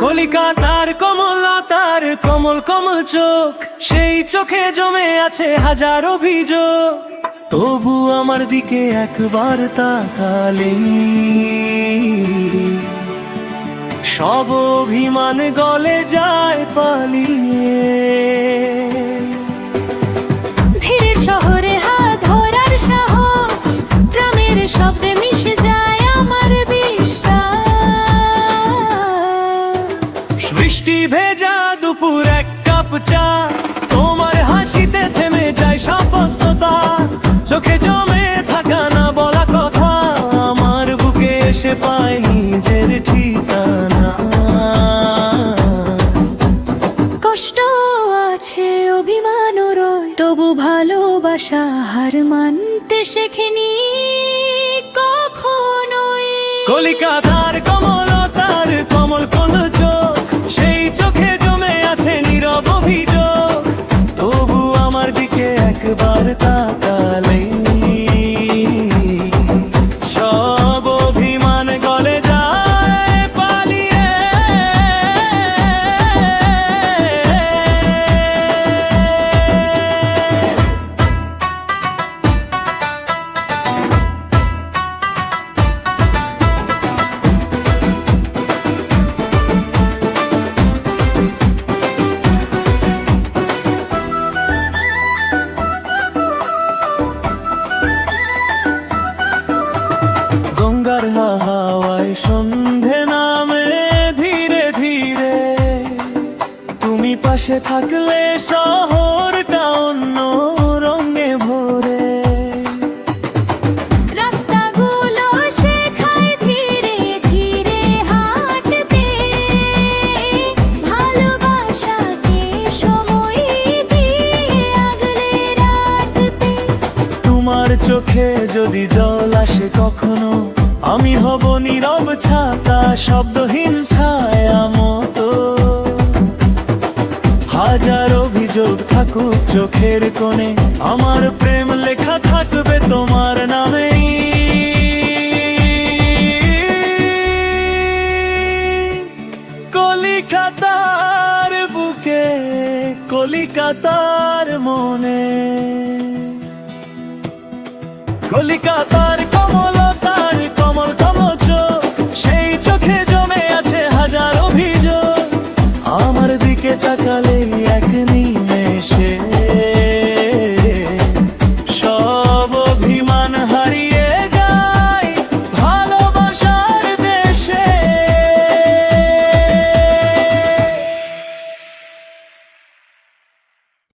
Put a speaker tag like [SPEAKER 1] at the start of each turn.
[SPEAKER 1] কলিকাতার কমলতার কমল কমল চোখ, সেই চোখে জমে আছে হাজার অভিযোগ। তবু আমার দিকে একবার তাকালে সব অভিমান গলে যায় পালিয়ে।
[SPEAKER 2] ভিড়ের শহরে হাত ধরার সাহস, গ্রামের শব্দে মিশে যায় আমার বিশ্বাস।
[SPEAKER 1] বৃষ্টি ভেজা দুপুর এক কাপ চা, তোমার হাসিতে থেমে যায় সব ব্যস্ততা। চোখে জমে থাকা না বলা কথা, আমার বুকে এসে পায় নিজের ঠিকানা।
[SPEAKER 2] কষ্ট আছে অভিমানও রয়, তবু ভালোবাসা হার মানতে শেখেনি কখনোই।
[SPEAKER 1] কলিকাতার কমলতার কমল কমল চোখ, সেই চোখে জমে আছে নীরব অভিযোগ। তবু আমার দিকে একবার তাকালে সব অভিমান গলে যায় পালিয়ে। গঙ্গার হাওয়ায় সন্ধে নামে ধীরে ধীরে, তুমি পাশে থাকলে শহরটা অন্য রঙে ভরে।
[SPEAKER 2] রাস্তাগুলো শেখায় ধীরে ধীরে হাঁটতে, ভালোবাসাকে সময় দিয়ে আগলে রাখতে।
[SPEAKER 1] তোমার চোখে যদি জল আসে কখনো, আমি হব নীরব ছাতা, শব্দহীন ছায়া মতো। হাজার অভিযোগ থাকুক চোখের কোণে, আমার প্রেম লেখা থাকবে তোমার নামেই। কলিকাতার বুকে, কলিকাতার মনে, কলিকাতা।